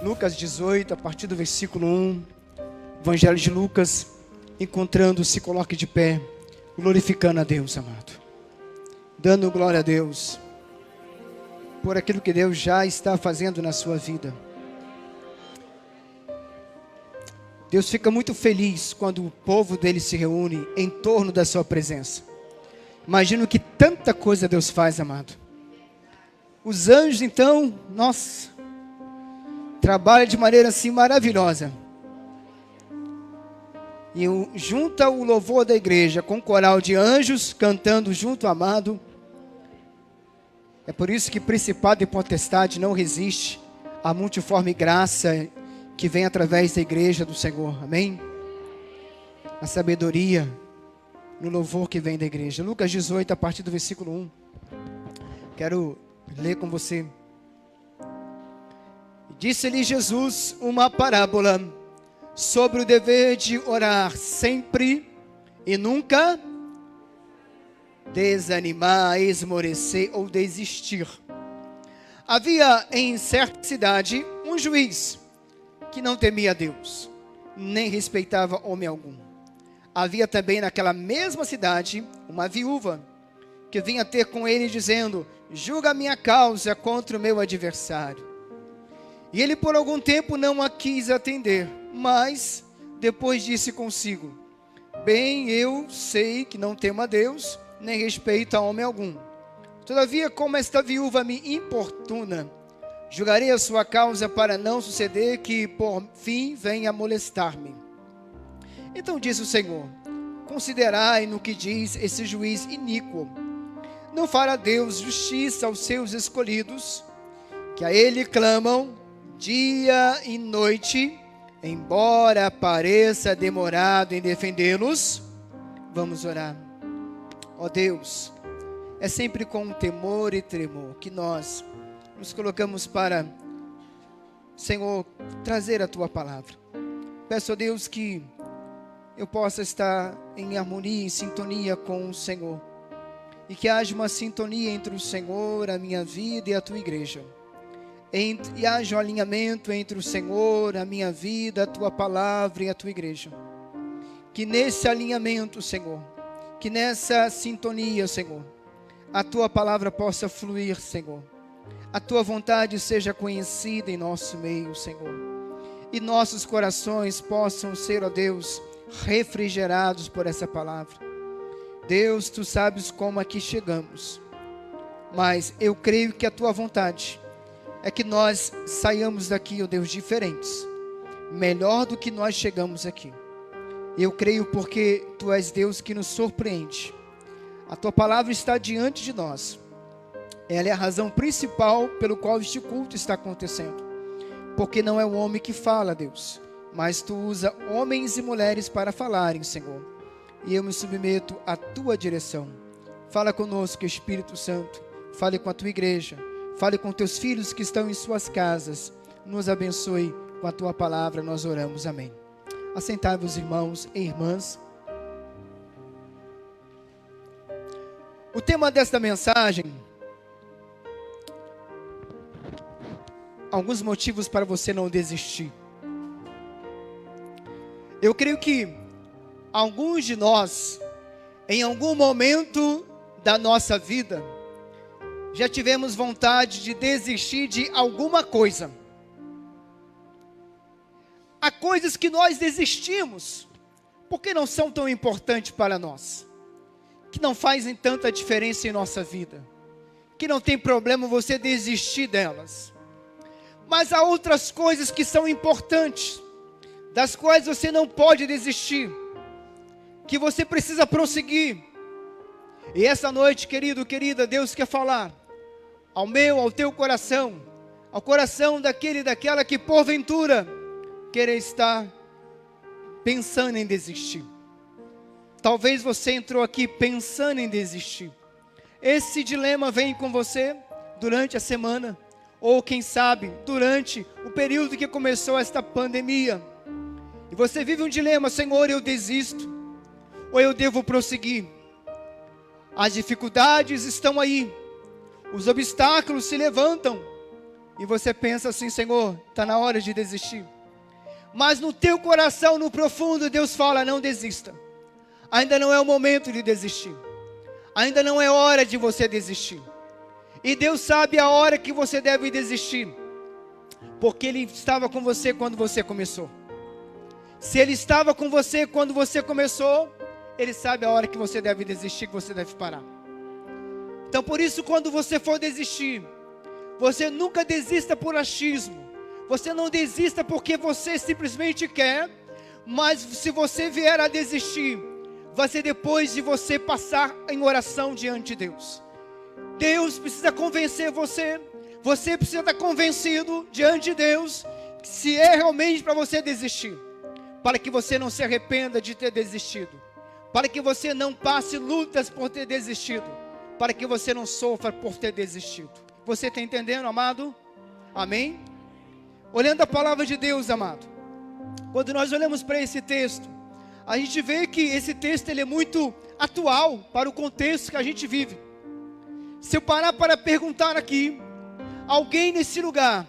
Lucas 18, a partir do versículo 1, Evangelho de Lucas, encontrando, se coloque de pé, glorificando a Deus, amado, dando glória a Deus, por aquilo que Deus já está fazendo na sua vida. Deus fica muito feliz quando o povo dele se reúne em torno da sua presença. Imagino que tanta coisa Deus faz, amado. Os anjos, então, nossa, trabalham de maneira assim maravilhosa. E junta o louvor da igreja com o coral de anjos cantando junto ao amado. É por isso que principado e potestade não resiste à multiforme graça que vem através da igreja do Senhor. Amém? A sabedoria no louvor que vem da igreja. Lucas 18, a partir do versículo 1. Quero ler com você. Disse-lhe Jesus uma parábola sobre o dever de orar sempre e nunca desanimar, esmorecer ou desistir. Havia em certa cidade um juiz que não temia Deus, nem respeitava homem algum. Havia também naquela mesma cidade uma viúva que vinha ter com ele dizendo: julga a minha causa contra o meu adversário. E ele por algum tempo não a quis atender, mas depois disse consigo: bem, eu sei que não temo a Deus, nem respeito a homem algum. Todavia, como esta viúva me importuna, julgarei a sua causa para não suceder que por fim venha molestar-me. Então disse o Senhor: considerai no que diz esse juiz iníquo. Não fará Deus justiça aos seus escolhidos, que a ele clamam dia e noite, embora pareça demorado em defendê-los? Vamos orar. Ó Deus, é sempre com temor e tremor que nós nos colocamos para, Senhor, trazer a Tua palavra. Peço a Deus que eu possa estar em harmonia, em sintonia com o Senhor, e que haja uma sintonia entre o Senhor, a minha vida e a Tua igreja, e haja um alinhamento entre o Senhor, a minha vida, a Tua palavra e a Tua igreja. Que nesse alinhamento, Senhor, que nessa sintonia, Senhor, a Tua palavra possa fluir, Senhor. A Tua vontade seja conhecida em nosso meio, Senhor. E nossos corações possam ser, ó Deus, refrigerados por essa palavra. Deus, Tu sabes como aqui chegamos. Mas eu creio que a Tua vontade é que nós saiamos daqui, ó Deus, diferentes. Melhor do que nós chegamos aqui. Eu creio porque Tu és Deus que nos surpreende. A Tua palavra está diante de nós. Ela é a razão principal pelo qual este culto está acontecendo. Porque não é o homem que fala, Deus, mas Tu usa homens e mulheres para falarem, Senhor. E eu me submeto à Tua direção. Fala conosco, Espírito Santo. Fale com a Tua igreja. Fale com Teus filhos que estão em suas casas. Nos abençoe com a Tua palavra. Nós oramos. Amém. Assentai-vos, irmãos e irmãs. O tema desta mensagem: alguns motivos para você não desistir. Eu creio que alguns de nós, em algum momento da nossa vida, já tivemos vontade de desistir de alguma coisa. Há coisas que nós desistimos porque não são tão importantes para nós, que não fazem tanta diferença em nossa vida, que não tem problema você desistir delas. Mas há outras coisas que são importantes, das quais você não pode desistir, que você precisa prosseguir. E essa noite, querido, querida, Deus quer falar ao meu, ao teu coração, ao coração daquele e daquela que porventura queira estar pensando em desistir. Talvez você entrou aqui pensando em desistir. Esse dilema vem com você durante a semana, ou quem sabe, durante o período que começou esta pandemia. E você vive um dilema: Senhor, eu desisto, ou eu devo prosseguir? As dificuldades estão aí, os obstáculos se levantam, E você pensa assim: Senhor, está na hora de desistir. Mas no teu coração, no profundo, Deus fala: não desista. Ainda não é o momento de desistir. Ainda não é hora de você desistir. E Deus sabe a hora que você deve desistir, porque Ele estava com você quando você começou. Se Ele estava com você quando você começou, Ele sabe a hora que você deve desistir, que você deve parar. Então por isso, quando você for desistir, você nunca desista por achismo. Você não desista porque você simplesmente quer. Mas se você vier a desistir, vai ser depois de você passar em oração diante de Deus. Deus precisa convencer você. Você precisa estar convencido diante de Deus se é realmente para você desistir, para que você não se arrependa de ter desistido, para que você não passe lutas por ter desistido, para que você não sofra por ter desistido. Você está entendendo, amado? Amém? Olhando a palavra de Deus, amado, quando nós olhamos para esse texto, a gente vê que esse texto ele é muito atual para o contexto que a gente vive. Se eu parar para perguntar aqui, alguém nesse lugar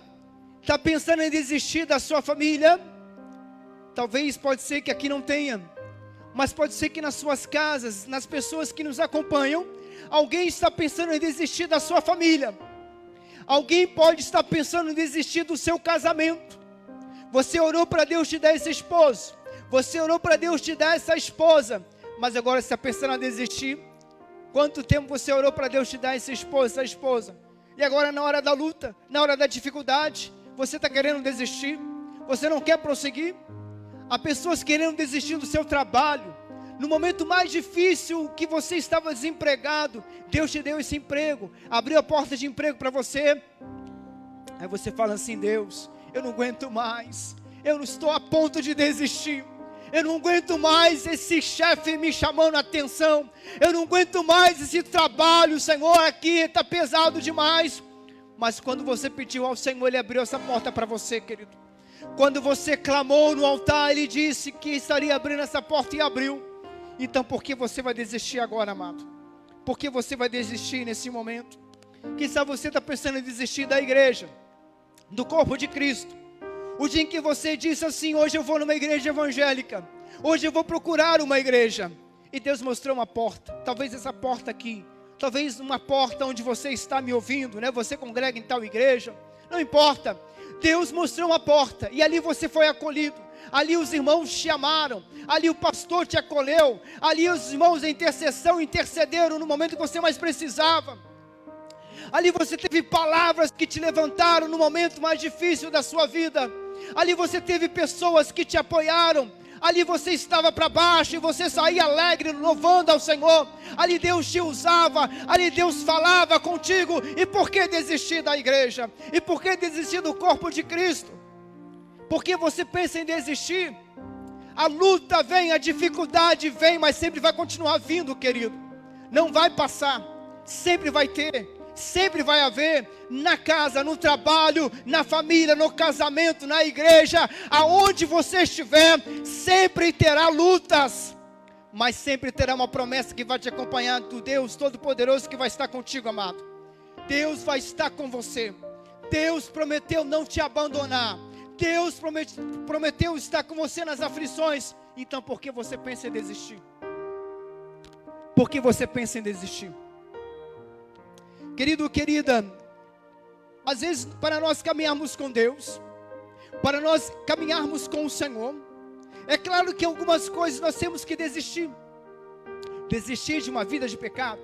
está pensando em desistir da sua família? Talvez, pode ser que aqui não tenha, mas pode ser que nas suas casas, nas pessoas que nos acompanham, alguém está pensando em desistir da sua família. Alguém pode estar pensando em desistir do seu casamento. Você orou para Deus te dar esse esposo, você orou para Deus te dar essa esposa, mas agora você está pensando em desistir. Quanto tempo você orou para Deus te dar esse esposo, essa esposa? E agora na hora da luta, na hora da dificuldade, você está querendo desistir? Você não quer prosseguir? Há pessoas querendo desistir do seu trabalho. No momento mais difícil que você estava desempregado, Deus te deu esse emprego, abriu a porta de emprego para você. Aí você fala assim: Deus, eu não aguento mais, eu não estou a ponto de desistir. Eu não aguento mais esse chefe me chamando a atenção. Eu não aguento mais esse trabalho, Senhor, aqui está pesado demais. Mas quando você pediu ao Senhor, Ele abriu essa porta para você, querido. Quando você clamou no altar, Ele disse que estaria abrindo essa porta e abriu. Então por que você vai desistir agora, amado? Por que você vai desistir nesse momento? Quem sabe você está pensando em desistir da igreja, do corpo de Cristo. O dia em que você disse assim: hoje eu vou numa igreja evangélica, hoje eu vou procurar uma igreja, e Deus mostrou uma porta, talvez essa porta aqui, talvez uma porta onde você está me ouvindo, né? Você congrega em tal igreja, não importa, Deus mostrou uma porta, e ali você foi acolhido, ali os irmãos te amaram, ali o pastor te acolheu, ali os irmãos da intercessão intercederam no momento que você mais precisava. Ali você teve palavras que te levantaram no momento mais difícil da sua vida. Ali você teve pessoas que te apoiaram. Ali você estava para baixo e você saía alegre, louvando ao Senhor. Ali Deus te usava, ali Deus falava contigo. E por que desistir da igreja? E por que desistir do corpo de Cristo? Porque você pensa em desistir? A luta vem, a dificuldade vem, mas sempre vai continuar vindo, querido. Não vai passar, sempre vai ter. Sempre vai haver, na casa, no trabalho, na família, no casamento, na igreja, aonde você estiver, sempre terá lutas, mas sempre terá uma promessa que vai te acompanhar do Deus Todo-Poderoso que vai estar contigo, amado. Deus vai estar com você. Deus prometeu não te abandonar. Deus prometeu estar com você nas aflições. Então por que você pensa em desistir? Por que você pensa em desistir? Querido, querida, às vezes para nós caminharmos com Deus, para nós caminharmos com o Senhor, é claro que algumas coisas nós temos que desistir. Desistir de uma vida de pecado,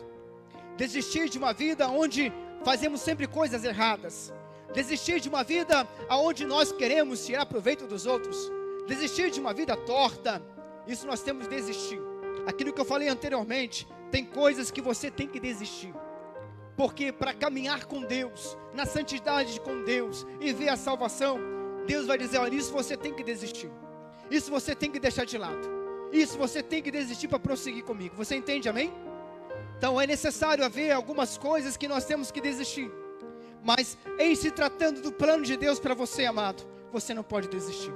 desistir de uma vida onde fazemos sempre coisas erradas, desistir de uma vida onde nós queremos tirar proveito dos outros, desistir de uma vida torta. Isso nós temos que desistir. Aquilo que eu falei anteriormente, tem coisas que você tem que desistir. Porque para caminhar com Deus, na santidade com Deus e ver a salvação, Deus vai dizer: olha, isso você tem que desistir, isso você tem que deixar de lado, isso você tem que desistir para prosseguir comigo. Você entende, amém? Então é necessário haver algumas coisas que nós temos que desistir. Mas em se tratando do plano de Deus para você, amado, você não pode desistir.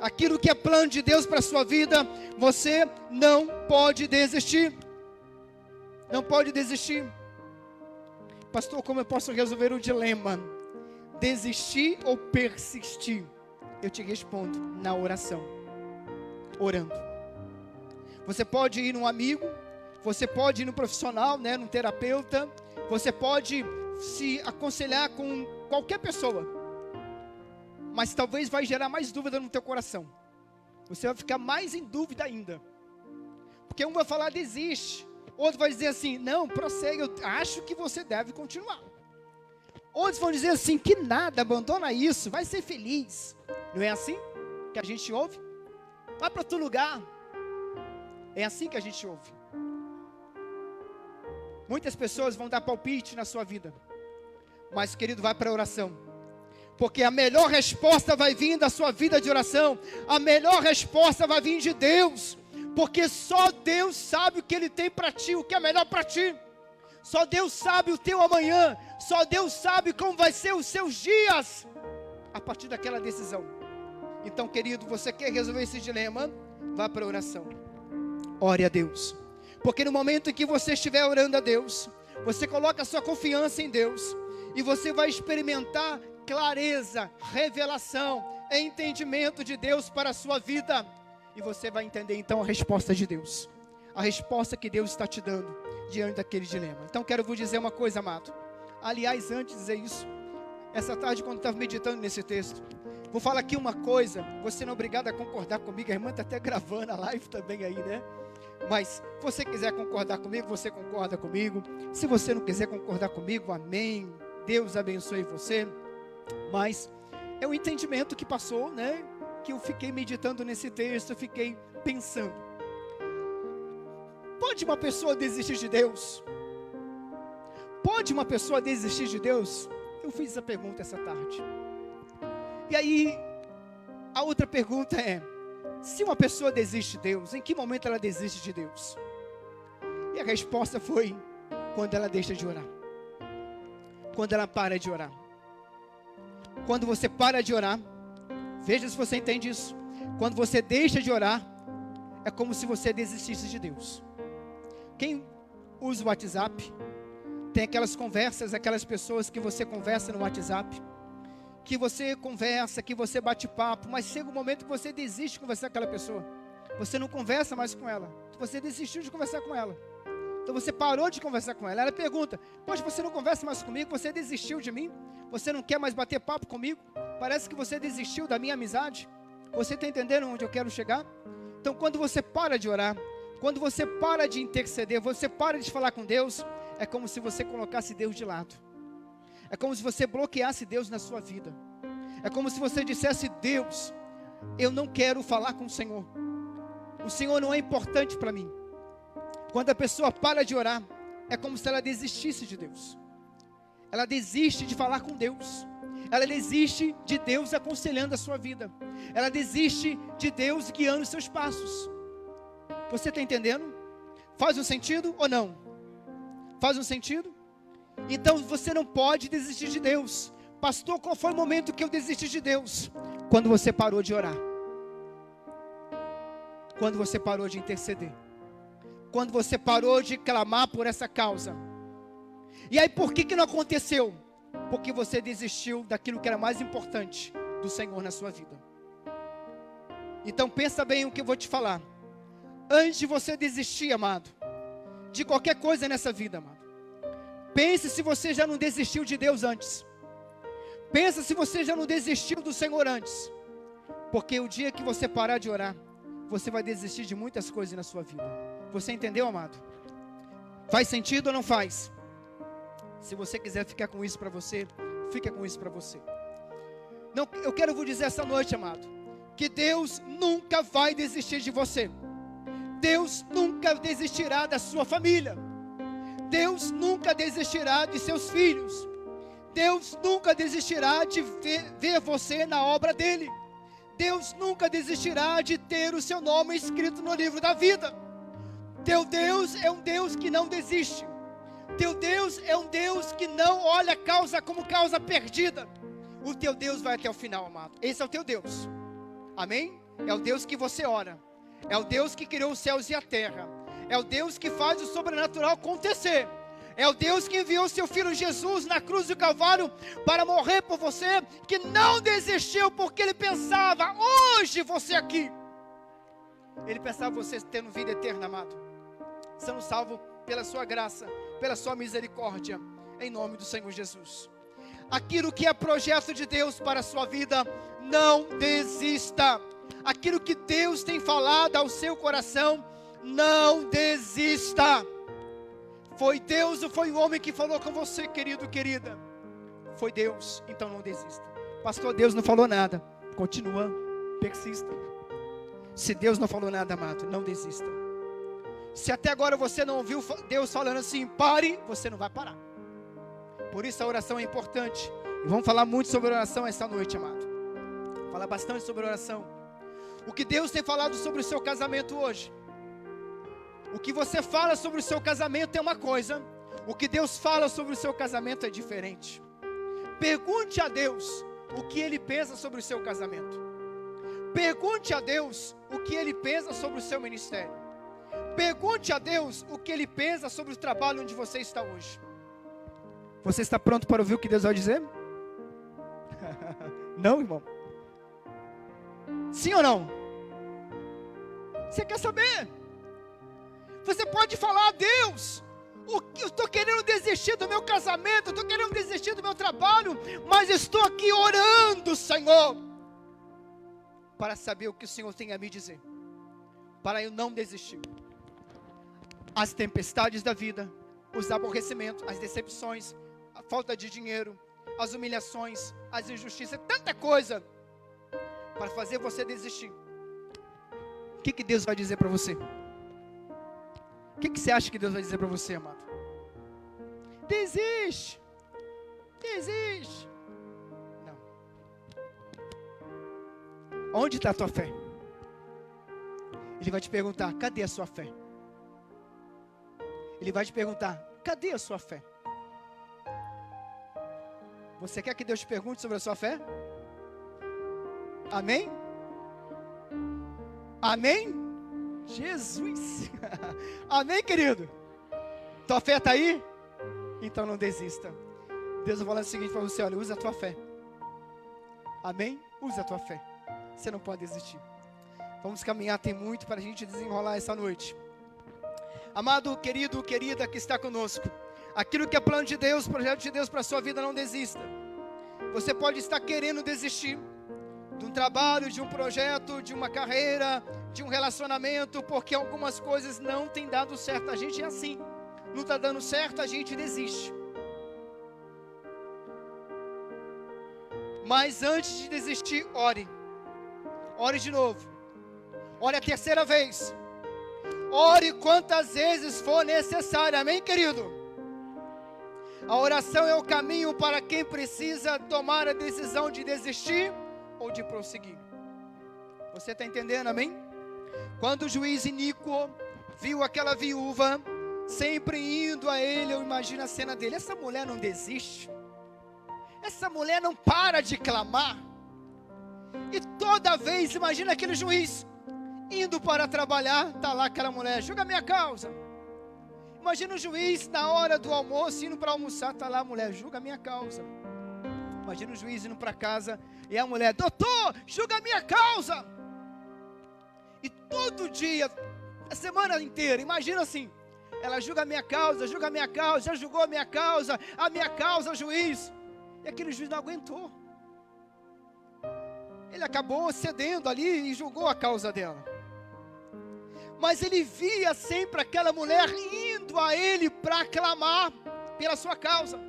Aquilo que é plano de Deus para a sua vida, você não pode desistir. Não pode desistir. Pastor, como eu posso resolver o dilema? desistir ou persistir? Eu te respondo, na oração, orando. Você pode ir num amigo, você pode ir no profissional, né, num terapeuta, você pode se aconselhar com qualquer pessoa, mas talvez vai gerar mais dúvida no teu coração. Você vai ficar mais em dúvida ainda, porque um vai falar desiste, outro vai dizer assim, não, prossegue, eu acho que você deve continuar. Outros vão dizer assim, que nada, abandona isso, vai ser feliz. Não é assim que a gente ouve? Vai para outro lugar. É assim que a gente ouve. Muitas pessoas vão dar palpite na sua vida, mas querido, vai para a oração, porque a melhor resposta vai vir da sua vida de oração. A melhor resposta vai vir de Deus, porque só Deus sabe o que Ele tem para ti, o que é melhor para ti. Só Deus sabe o teu amanhã, só Deus sabe como vai ser os seus dias, a partir daquela decisão. Então querido, você quer resolver esse dilema? Vá para a oração, ore a Deus, porque no momento em que você estiver orando a Deus, você coloca a sua confiança em Deus, e você vai experimentar clareza, revelação, entendimento de Deus para a sua vida, e você vai entender então a resposta de Deus, a resposta que Deus está te dando, diante daquele dilema. Então quero vos dizer uma coisa, amado. Aliás, antes de dizer isso, essa tarde quando estava meditando nesse texto, vou falar aqui uma coisa, você não é obrigado a concordar comigo, a irmã está até gravando a live também aí, né? Mas se você quiser concordar comigo, você concorda comigo. Se você não quiser concordar comigo, amém, Deus abençoe você. Mas é o entendimento que passou, né? Que eu fiquei meditando nesse texto, eu fiquei pensando. Pode uma pessoa desistir de Deus? Pode uma pessoa desistir de Deus? Eu fiz essa pergunta essa tarde. E aí, a outra pergunta é, se uma pessoa desiste de Deus, em que momento ela desiste de Deus? E a resposta foi, quando ela deixa de orar. Quando ela para de orar. Quando você para de orar, veja se você entende isso. Quando você deixa de orar, é como se você desistisse de Deus. Quem usa o WhatsApp, tem aquelas conversas, aquelas pessoas que você conversa no WhatsApp, que você conversa, que você bate papo, mas chega um momento que você desiste de conversar com aquela pessoa. Você não conversa mais com ela, você desistiu de conversar com ela. Então você parou de conversar com ela. Ela pergunta, poxa, você não conversa mais comigo, você desistiu de mim? Você não quer mais bater papo comigo? Parece que você desistiu da minha amizade. Você está entendendo onde eu quero chegar? Então quando você para de orar, quando você para de interceder, você para de falar com Deus, é como se você colocasse Deus de lado. É como se você bloqueasse Deus na sua vida. É como se você dissesse, Deus, eu não quero falar com o Senhor. O Senhor não é importante para mim. Quando a pessoa para de orar, é como se ela desistisse de Deus. Ela desiste de falar com Deus. Ela desiste de Deus aconselhando a sua vida. Ela desiste de Deus guiando os seus passos. Você está entendendo? Faz um sentido ou não? Faz um sentido? Então você não pode desistir de Deus. Pastor, qual foi o momento que eu desisti de Deus? Quando você parou de orar. Quando você parou de interceder. Quando você parou de clamar por essa causa. E aí por que não aconteceu? Porque você desistiu daquilo que era mais importante do Senhor na sua vida. Então pensa bem o que eu vou te falar. Antes de você desistir, amado, de qualquer coisa nessa vida, amado, pense se você já não desistiu de Deus antes. Pensa se você já não desistiu do Senhor antes. Porque o dia que você parar de orar, você vai desistir de muitas coisas na sua vida. Você entendeu, amado? Faz sentido ou não faz? Se você quiser ficar com isso para você, fica com isso para você. Não, eu quero vos dizer essa noite, amado, que Deus nunca vai desistir de você. Deus nunca desistirá da sua família. Deus nunca desistirá de seus filhos. Deus nunca desistirá de ver você na obra dele. Deus nunca desistirá de ter o seu nome escrito no livro da vida. Teu Deus é um Deus que não desiste. Teu Deus é um Deus que não olha a causa como causa perdida. O teu Deus vai até o final, amado. Esse é o teu Deus. Amém? É o Deus que você ora. É o Deus que criou os céus e a terra. É o Deus que faz o sobrenatural acontecer. É o Deus que enviou seu Filho Jesus na cruz do Calvário para morrer por você, que não desistiu porque Ele pensava, hoje você aqui. Ele pensava você tendo vida eterna, amado, sendo salvo pela sua graça, pela sua misericórdia, em nome do Senhor Jesus. Aquilo que é projeto de Deus para a sua vida, não desista. Aquilo que Deus tem falado ao seu coração, não desista. Foi Deus ou foi o homem que falou com você, querido, querida? Foi Deus, então não desista. Pastor, Deus não falou nada. Continua, persista. Se Deus não falou nada, amado, não desista. Se até agora você não ouviu Deus falando assim, pare, você não vai parar. Por isso a oração é importante. E vamos falar muito sobre oração esta noite, amado. Falar bastante sobre oração. O que Deus tem falado sobre o seu casamento hoje. O que você fala sobre o seu casamento é uma coisa. O que Deus fala sobre o seu casamento é diferente. Pergunte a Deus o que Ele pensa sobre o seu casamento. Pergunte a Deus o que Ele pensa sobre o seu ministério. Pergunte a Deus o que Ele pensa sobre o trabalho onde você está hoje. Você está pronto para ouvir o que Deus vai dizer? Não, irmão? Sim ou não? Você quer saber? Você pode falar a Deus, eu estou querendo desistir do meu casamento, estou querendo desistir do meu trabalho, mas estou aqui orando, Senhor, para saber o que o Senhor tem a me dizer, para eu não desistir. As tempestades da vida, os aborrecimentos, as decepções, a falta de dinheiro, as humilhações, as injustiças, tanta coisa para fazer você desistir. O que Deus vai dizer para você? O que você acha que Deus vai dizer para você, amado? Desiste. Desiste. Não. Onde está a tua fé? Ele vai te perguntar, cadê a sua fé? Ele vai te perguntar, cadê a sua fé? Você quer que Deus te pergunte sobre a sua fé? Amém? Amém? Jesus! Amém, querido? Tua fé está aí? Então não desista. Deus vai falar o seguinte para você, olha, usa a tua fé. Amém? Usa a tua fé. Você não pode desistir. Vamos caminhar, tem muito para a gente desenrolar essa noite. Amado, querido, querida que está conosco, aquilo que é plano de Deus, projeto de Deus para a sua vida, não desista. Você pode estar querendo desistir de um trabalho, de um projeto, de uma carreira, de um relacionamento, porque algumas coisas não têm dado certo. A gente é assim, não está dando certo, a gente desiste. Mas antes de desistir, ore. Ore de novo. Ore a terceira vez. Ore quantas vezes for necessário, amém, querido? A oração é o caminho para quem precisa tomar a decisão de desistir ou de prosseguir. Você está entendendo, amém? Quando o juiz iníquo viu aquela viúva sempre indo a ele, eu imagino a cena dele, essa mulher não desiste, essa mulher não para de clamar, e toda vez, imagina aquele juiz indo para trabalhar, está lá aquela mulher, julga a minha causa. Imagina o juiz na hora do almoço, indo para almoçar, está lá a mulher, julga a minha causa. Imagina o juiz indo para casa e a mulher, doutor, julga a minha causa. E todo dia, a semana inteira, imagina assim, ela julga a minha causa, já julgou a minha causa, juiz. E aquele juiz não aguentou. Ele acabou cedendo ali e julgou a causa dela. Mas ele via sempre aquela mulher indo a ele para clamar pela sua causa.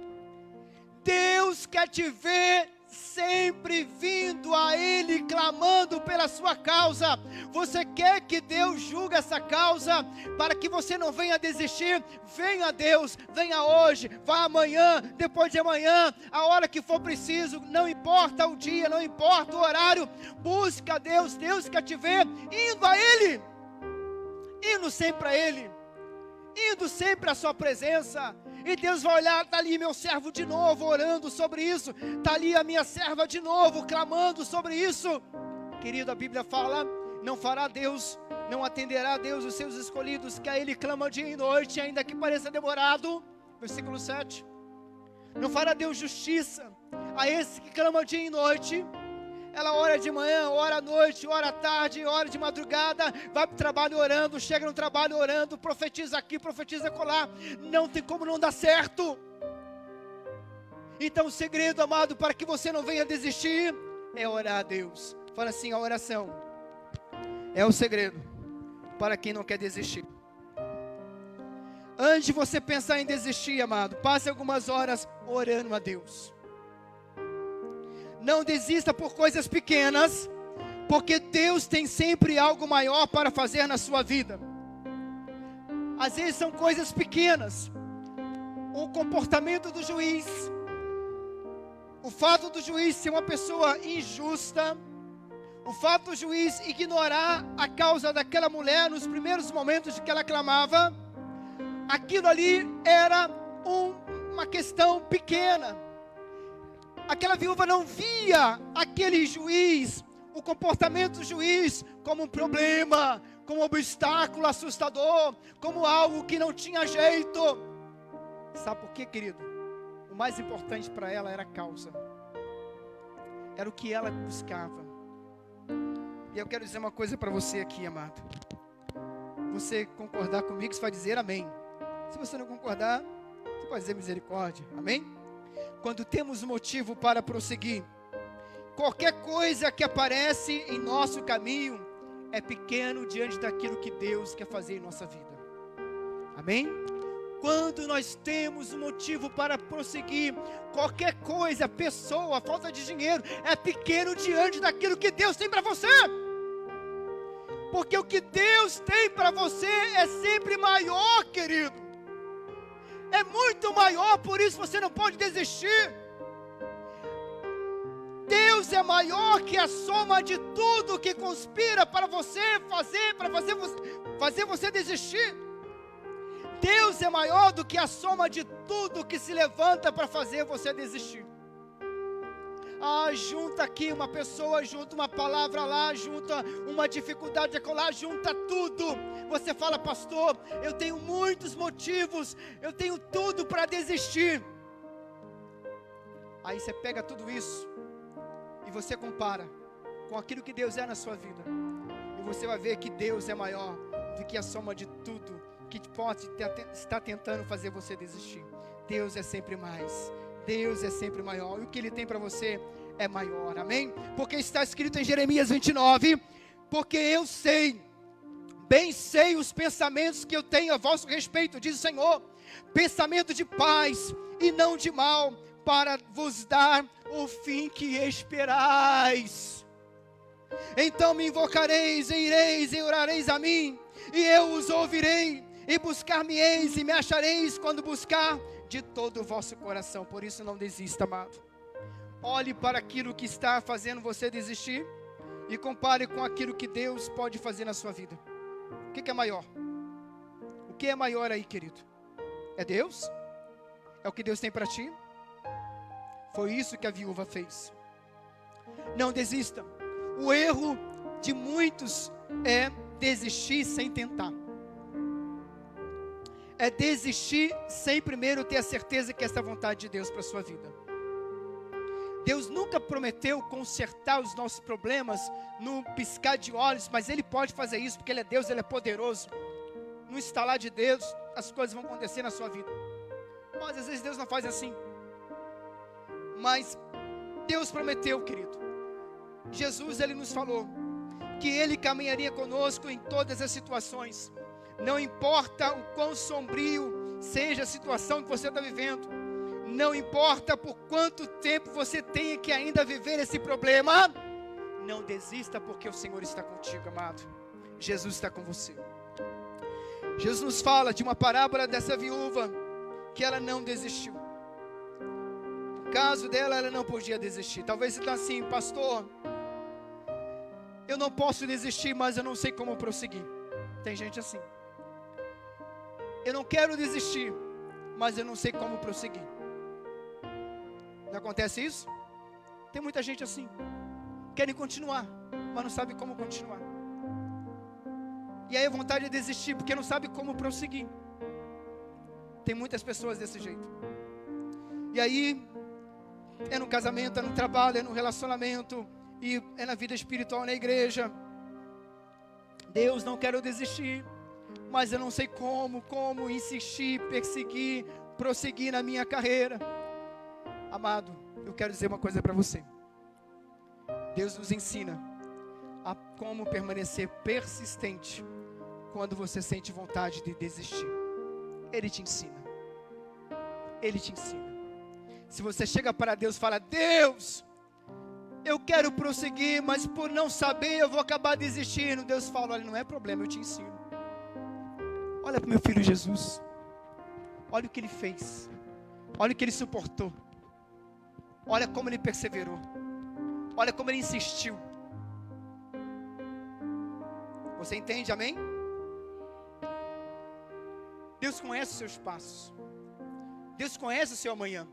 Deus quer te ver sempre vindo a Ele, clamando pela sua causa. Você quer que Deus julgue essa causa, para que você não venha desistir? Venha a Deus, venha hoje, vá amanhã, depois de amanhã, a hora que for preciso, não importa o dia, não importa o horário, busca a Deus. Deus quer te ver indo a Ele, indo sempre a Ele, indo sempre à sua presença. E Deus vai olhar, está ali meu servo de novo orando sobre isso, está ali a minha serva de novo clamando sobre isso. Querido, a Bíblia fala, não fará Deus, não atenderá a Deus os seus escolhidos, que a Ele clama dia e noite, ainda que pareça demorado, Versículo 7. Não fará Deus justiça a esse que clama dia e noite. Ela ora de manhã, ora à noite, ora à tarde, ora de madrugada, vai para o trabalho orando, chega no trabalho orando, profetiza aqui, profetiza acolá. Não tem como não dar certo. Então o segredo, amado, para que você não venha desistir, é orar a Deus. Fala assim, a oração é o segredo para quem não quer desistir. Antes de você pensar em desistir, amado, passe algumas horas orando a Deus. Não desista por coisas pequenas, porque Deus tem sempre algo maior para fazer na sua vida. Às vezes são coisas pequenas. O comportamento do juiz, o fato do juiz ser uma pessoa injusta, o fato do juiz ignorar a causa daquela mulher nos primeiros momentos de que ela clamava, aquilo ali era uma questão pequena. Aquela viúva não via aquele juiz, o comportamento do juiz, como um problema, como um obstáculo assustador, como algo que não tinha jeito. Sabe por quê, querido? O mais importante para ela era a causa. Era o que ela buscava. E eu quero dizer uma coisa para você aqui, amado. Você concordar comigo, você vai dizer amém. Se você não concordar, você pode dizer misericórdia. Amém? Quando temos motivo para prosseguir, qualquer coisa que aparece em nosso caminho é pequeno diante daquilo que Deus quer fazer em nossa vida. Amém? Quando nós temos um motivo para prosseguir, qualquer coisa, pessoa, falta de dinheiro, é pequeno diante daquilo que Deus tem para você. Porque o que Deus tem para você é sempre maior, querido. É muito maior, por isso você não pode desistir. Deus é maior que a soma de tudo que conspira para você fazer você desistir. Deus é maior do que a soma de tudo que se levanta para fazer você desistir. Junta aqui uma pessoa, junta uma palavra lá, junta uma dificuldade acolá, junta tudo. Você fala, pastor, eu tenho muitos motivos, eu tenho tudo para desistir. Aí você pega tudo isso e você compara com aquilo que Deus é na sua vida. E você vai ver que Deus é maior do que a soma de tudo que pode estar tentando fazer você desistir. Deus é sempre mais. Deus é sempre maior, e o que Ele tem para você é maior, amém? Porque está escrito em Jeremias 29, porque eu sei, bem sei os pensamentos que eu tenho a vosso respeito, diz o Senhor, pensamento de paz e não de mal, para vos dar o fim que esperais. Então me invocareis, e ireis e orareis a mim, e eu os ouvirei, e buscar-me-eis, e me achareis quando buscar de todo o vosso coração. Por isso não desista, amado. Olhe para aquilo que está fazendo você desistir e compare com aquilo que Deus pode fazer na sua vida. O que é maior? O que é maior aí, querido? É Deus? É o que Deus tem para ti? Foi isso que a viúva fez. Não desista. O erro de muitos é desistir sem tentar. É desistir sem primeiro ter a certeza que essa é a vontade de Deus para a sua vida. Deus nunca prometeu consertar os nossos problemas no piscar de olhos, mas Ele pode fazer isso, porque Ele é Deus, Ele é poderoso. No estalar de Deus, as coisas vão acontecer na sua vida. Mas às vezes Deus não faz assim. Mas Deus prometeu, querido. Jesus, Ele nos falou que Ele caminharia conosco em todas as situações. Não importa o quão sombrio seja a situação que você está vivendo. Não importa por quanto tempo você tenha que ainda viver esse problema. Não desista, porque o Senhor está contigo, amado. Jesus está com você. Jesus nos fala de uma parábola dessa viúva, que ela não desistiu. No caso dela, ela não podia desistir. Talvez você está assim, pastor, eu não posso desistir, mas eu não sei como prosseguir. Tem gente assim. Eu não quero desistir, mas eu não sei como prosseguir. Não acontece isso? Tem muita gente assim. Querem continuar, mas não sabe como continuar. E aí a vontade é desistir, porque não sabe como prosseguir. Tem muitas pessoas desse jeito. E aí, é no casamento, é no trabalho, é no relacionamento, e é na vida espiritual, na igreja. Deus, não quero desistir, mas eu não sei como insistir, perseguir, prosseguir na minha carreira. Amado, eu quero dizer uma coisa para você. Deus nos ensina a como permanecer persistente quando você sente vontade de desistir. Ele te ensina. Ele te ensina. Se você chega para Deus e fala: Deus, eu quero prosseguir, mas por não saber eu vou acabar desistindo. Deus fala: olha, não é problema, eu te ensino. Olha para o meu filho Jesus. Olha o que ele fez. Olha o que ele suportou. Olha como ele perseverou. Olha como ele insistiu. Você entende, amém? Deus conhece os seus passos. Deus conhece o seu amanhã.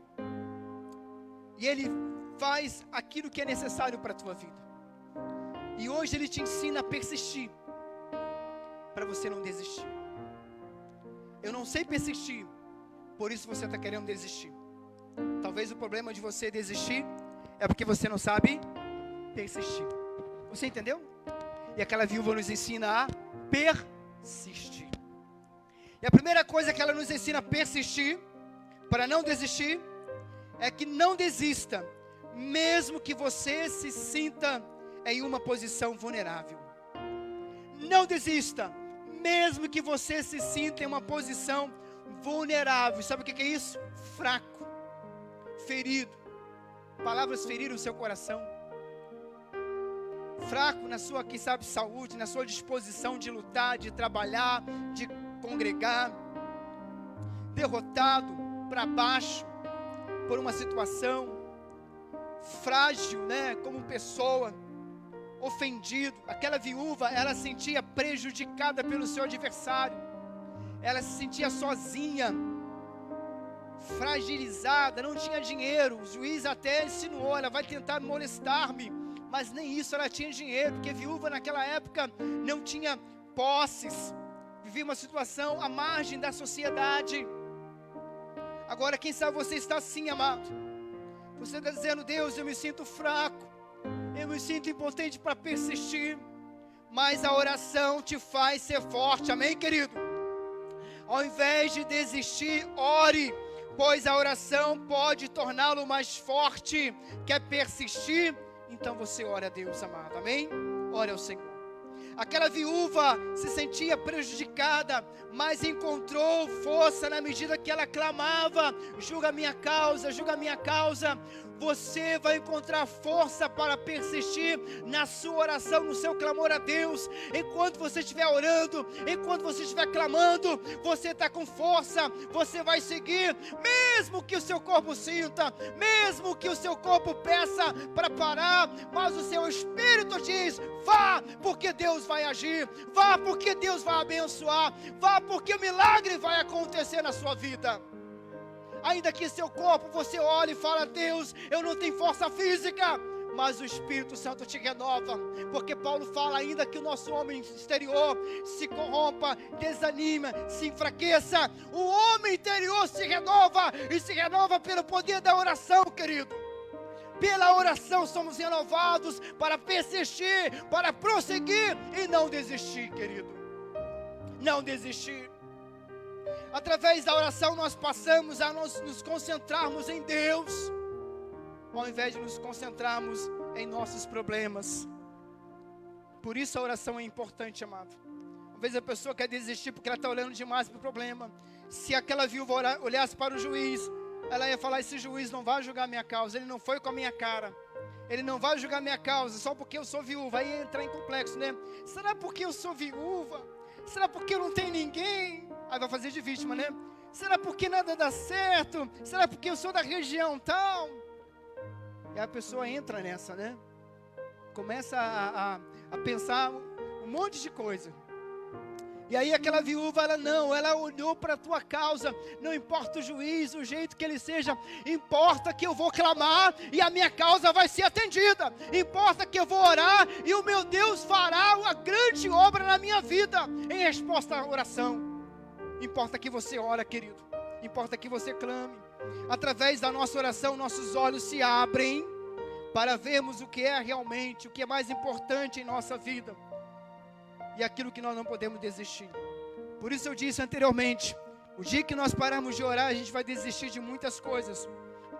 E Ele faz aquilo que é necessário para a tua vida. E hoje Ele te ensina a persistir, para você não desistir. Eu não sei persistir, por isso você está querendo desistir. Talvez o problema de você desistir é porque você não sabe persistir. Você entendeu? E aquela viúva nos ensina a persistir. E a primeira coisa que ela nos ensina a persistir, para não desistir, é que não desista, mesmo que você se sinta em uma posição vulnerável. Não desista, mesmo que você se sinta em uma posição vulnerável. Sabe o que é isso? Fraco, ferido. Palavras feriram o seu coração. Fraco na sua, quem sabe, saúde, na sua disposição de lutar, de trabalhar, de congregar. Derrotado, para baixo, por uma situação. Frágil, né, como pessoa. Ofendido. Aquela viúva, ela se sentia prejudicada pelo seu adversário. Ela se sentia sozinha, fragilizada, não tinha dinheiro. O juiz até insinuou: ela vai tentar molestar-me. Mas nem isso ela tinha dinheiro, porque viúva naquela época não tinha posses. Vivia uma situação à margem da sociedade. Agora, quem sabe você está assim, amado. Você está dizendo: Deus, eu me sinto fraco, eu me sinto impotente para persistir. Mas a oração te faz ser forte, amém, querido? Ao invés de desistir, ore, pois a oração pode torná-lo mais forte. Quer persistir? Então você ora a Deus, amado, amém? Ore ao Senhor. Aquela viúva se sentia prejudicada, mas encontrou força na medida que ela clamava: julga a minha causa, julga a minha causa. Você vai encontrar força para persistir na sua oração, no seu clamor a Deus. Enquanto você estiver orando, enquanto você estiver clamando, você está com força, você vai seguir, mesmo que o seu corpo sinta, mesmo que o seu corpo peça para parar, mas o seu espírito diz: vá, porque Deus vai agir, vá, porque Deus vai abençoar, vá, porque o milagre vai acontecer na sua vida. Ainda que seu corpo, você olhe e fala: Deus, eu não tenho força física, mas o Espírito Santo te renova, porque Paulo fala: ainda que o nosso homem exterior se corrompa, desanima, se enfraqueça, o homem interior se renova, e se renova pelo poder da oração, querido. Pela oração somos renovados para persistir, para prosseguir e não desistir, querido. Não desistir. Através da oração nós passamos a nos concentrarmos em Deus, ao invés de nos concentrarmos em nossos problemas. Por isso a oração é importante, amado. Às vezes a pessoa quer desistir porque ela está olhando demais para o problema. Se aquela viúva olhasse para o juiz, ela ia falar: esse juiz não vai julgar minha causa, ele não foi com a minha cara, ele não vai julgar minha causa só porque eu sou viúva. Aí ia entrar em complexo, né? Será porque eu sou viúva? Será porque eu não tenho ninguém? Aí vai fazer de vítima, né? Será porque nada dá certo? Será porque eu sou da região tal? E a pessoa entra nessa, né? Começa a pensar um monte de coisa. E aí aquela viúva, ela olhou para a tua causa. Não importa o juiz, o jeito que ele seja, importa que eu vou clamar e a minha causa vai ser atendida. Importa que eu vou orar e o meu Deus fará uma grande obra na minha vida em resposta à oração. Importa que você ora, querido. importa que você clame. Através da nossa oração, nossos olhos se abrem para vermos o que é realmente, o que é mais importante em nossa vida e aquilo que nós não podemos desistir. Por isso eu disse anteriormente, o dia que nós pararmos de orar, a gente vai desistir de muitas coisas.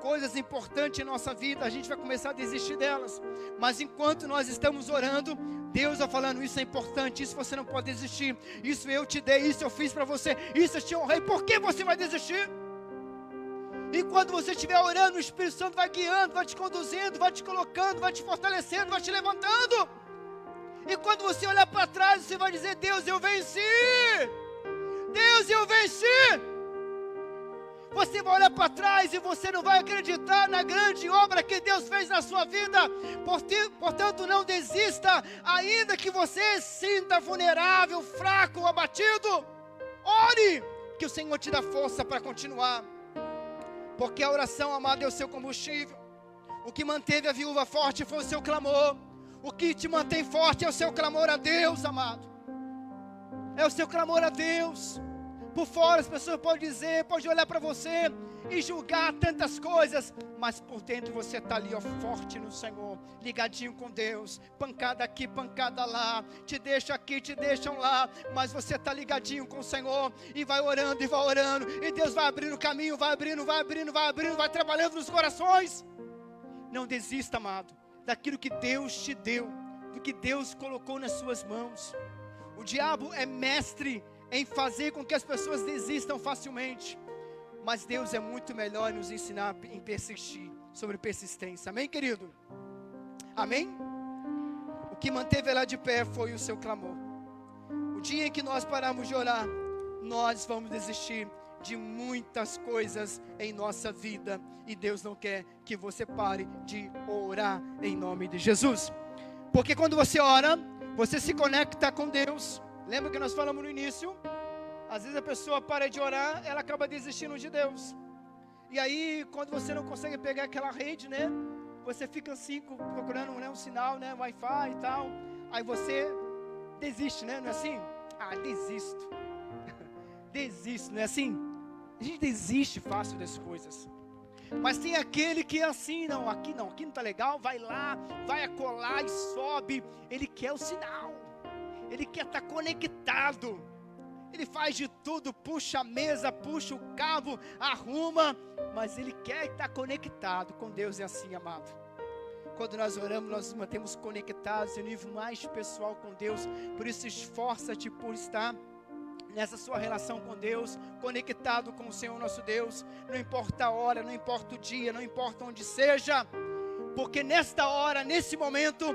Coisas importantes em nossa vida, a gente vai começar a desistir delas. Mas enquanto nós estamos orando, Deus vai falando, isso é importante, isso você não pode desistir. Isso eu te dei, isso eu fiz para você, isso eu te honrei, por que você vai desistir? E quando você estiver orando, o Espírito Santo vai guiando, vai te conduzindo, vai te colocando, vai te fortalecendo, vai te levantando. E quando você olhar para trás, você vai dizer, Deus, eu venci! Deus, eu venci! Você vai olhar para trás e você não vai acreditar na grande obra que Deus fez na sua vida. Portanto, não desista, ainda que você sinta vulnerável, fraco, abatido. Ore, que o Senhor te dá força para continuar. Porque a oração, amado, é o seu combustível. O que manteve a viúva forte foi o seu clamor. O que te mantém forte é o seu clamor a Deus, amado. É o seu clamor a Deus. Por fora as pessoas podem dizer, podem olhar para você e julgar tantas coisas, mas por dentro você está ali, ó, forte no Senhor, ligadinho com Deus, pancada aqui, pancada lá, te deixam aqui, te deixam lá, mas você está ligadinho com o Senhor, e vai orando, e Deus vai abrindo o caminho, vai vai trabalhando nos corações. Não desista, amado, daquilo que Deus te deu, do que Deus colocou nas suas mãos. O diabo é mestre em fazer com que as pessoas desistam facilmente, mas Deus é muito melhor em nos ensinar em persistir, sobre persistência, amém, querido? Amém? O que manteve ela de pé foi o seu clamor. O dia em que nós pararmos de orar, nós vamos desistir de muitas coisas em nossa vida, e Deus não quer que você pare de orar em nome de Jesus, porque quando você ora, você se conecta com Deus. Lembra que nós falamos no início? Às vezes a pessoa para de orar, ela acaba desistindo de Deus. E aí, quando você não consegue pegar aquela rede, né? Você fica assim, procurando, né, um sinal, né? Wi-Fi e tal. Aí você desiste, né? Não é assim? Ah, desisto. Desisto, não é assim? A gente desiste fácil das coisas. Mas tem aquele que é assim, não, aqui não está legal, vai lá, vai acolá e sobe. Ele quer o sinal. Ele quer estar conectado. Ele faz de tudo, puxa a mesa, puxa o cabo, arruma, mas ele quer estar conectado com Deus. É assim, amado. Quando nós oramos, nós nos mantemos conectados em um nível mais pessoal com Deus. Por isso, esforça-te por estar nessa sua relação com Deus, conectado com o Senhor nosso Deus. Não importa a hora, não importa o dia, não importa onde seja, porque nesta hora, nesse momento,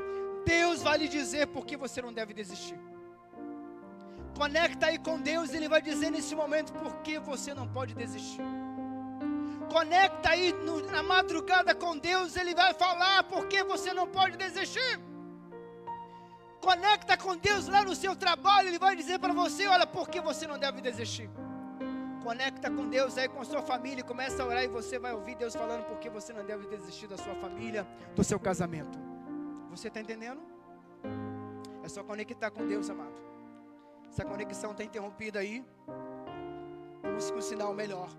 Deus vai lhe dizer por que você não deve desistir. Conecta aí com Deus, Ele vai dizer nesse momento por que você não pode desistir. Conecta aí na madrugada com Deus, Ele vai falar por que você não pode desistir. Conecta com Deus lá no seu trabalho, Ele vai dizer para você, olha, por que você não deve desistir. Conecta com Deus aí com a sua família, começa a orar e você vai ouvir Deus falando por que você não deve desistir da sua família, do seu casamento. Você está entendendo? É só conectar com Deus, amado. Se a conexão está interrompida aí, busque um sinal melhor.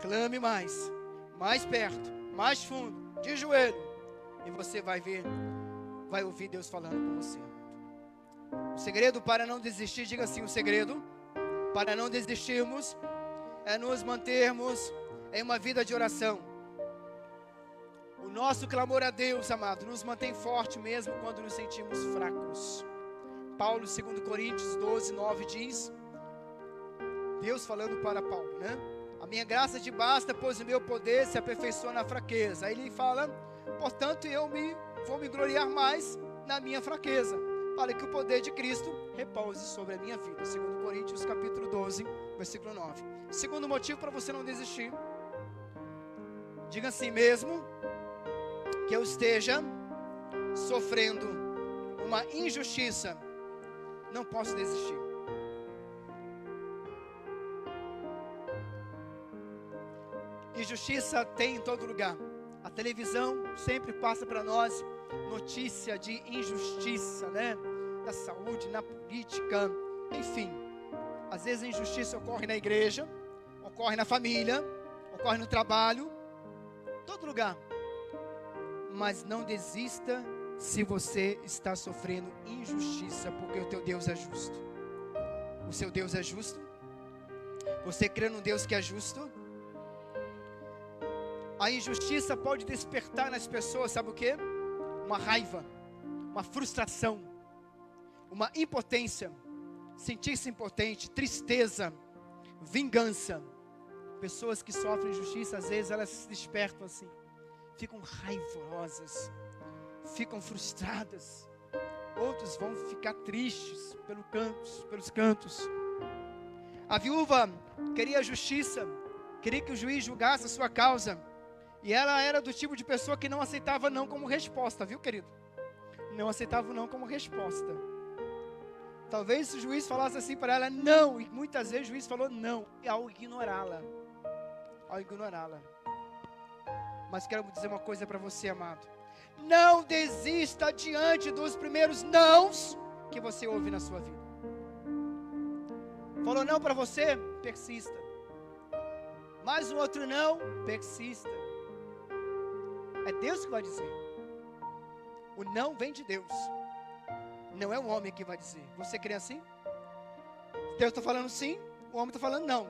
Clame mais perto, mais fundo, de joelho, e você vai ver, vai ouvir Deus falando com você. O segredo para não desistir, diga assim, o segredo para não desistirmos é nos mantermos em uma vida de oração. O nosso clamor a Deus, amado, nos mantém forte mesmo quando nos sentimos fracos. Paulo, 2 Coríntios 12, 9 diz, Deus falando para Paulo, né? A minha graça te basta, pois o meu poder se aperfeiçoa na fraqueza. Aí ele fala, portanto vou me gloriar mais na minha fraqueza, para que o poder de Cristo repouse sobre a minha vida. 2 Coríntios capítulo 12, versículo 9. Segundo motivo para você não desistir, diga assim, mesmo que eu esteja sofrendo uma injustiça, não posso desistir. Injustiça tem em todo lugar. A televisão sempre passa para nós notícia de injustiça, né? Na saúde, na política, enfim. Às vezes a injustiça ocorre na igreja, ocorre na família, ocorre no trabalho, todo lugar. Mas não desista se você está sofrendo injustiça, porque o teu Deus é justo. O seu Deus é justo. Você crê num Deus que é justo? A injustiça pode despertar nas pessoas, sabe o quê? Uma raiva, uma frustração, uma impotência, sentir-se impotente, tristeza, vingança. Pessoas que sofrem injustiça, às vezes elas se despertam assim, ficam raivosas, ficam frustradas. Outros vão ficar tristes pelos cantos. A viúva queria justiça, queria que o juiz julgasse a sua causa. E ela era do tipo de pessoa que não aceitava não como resposta, viu, querido? Não aceitava não como resposta. Talvez se o juiz falasse assim para ela, não, e muitas vezes o juiz falou não, ao ignorá-la. Mas quero dizer uma coisa para você, amado. Não desista diante dos primeiros nãos que você ouve na sua vida. Falou não para você? Persista. Mais um outro não? Persista. É Deus que vai dizer. O não vem de Deus. Não é o homem que vai dizer. Você crê assim? Deus está falando sim, o homem está falando não.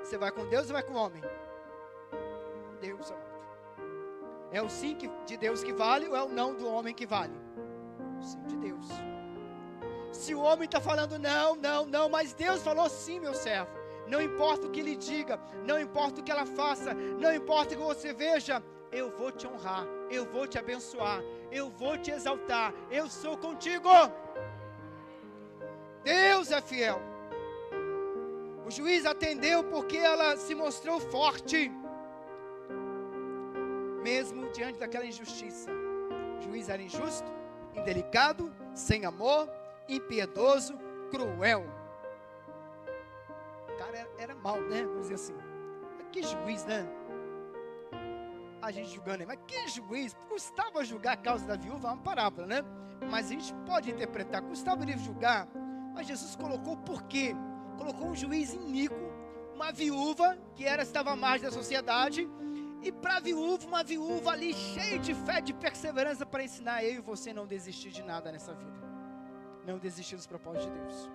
Você vai com Deus ou vai com o homem? Deus, amado. É o sim de Deus que vale ou é o não do homem que vale? O sim de Deus. Se o homem está falando não, mas Deus falou sim, meu servo. Não importa o que ele diga, não importa o que ela faça, não importa o que você veja, eu vou te honrar, eu vou te abençoar, eu vou te exaltar, eu sou contigo. Deus é fiel. O juiz atendeu porque ela se mostrou forte, mesmo diante daquela injustiça. O juiz era injusto, indelicado, sem amor, impiedoso, cruel. O cara era mau, né? Vamos dizer assim. Mas que juiz, né? A gente julgando, mas que juiz? Custava julgar a causa da viúva, é uma parábola, né? Mas a gente pode interpretar, custava ele julgar. Mas Jesus colocou por quê? Colocou um juiz iníquo, uma viúva que estava à margem da sociedade. E para a viúva, uma viúva ali cheia de fé, de perseverança para ensinar eu e você não desistir de nada nessa vida. Não desistir dos propósitos de Deus.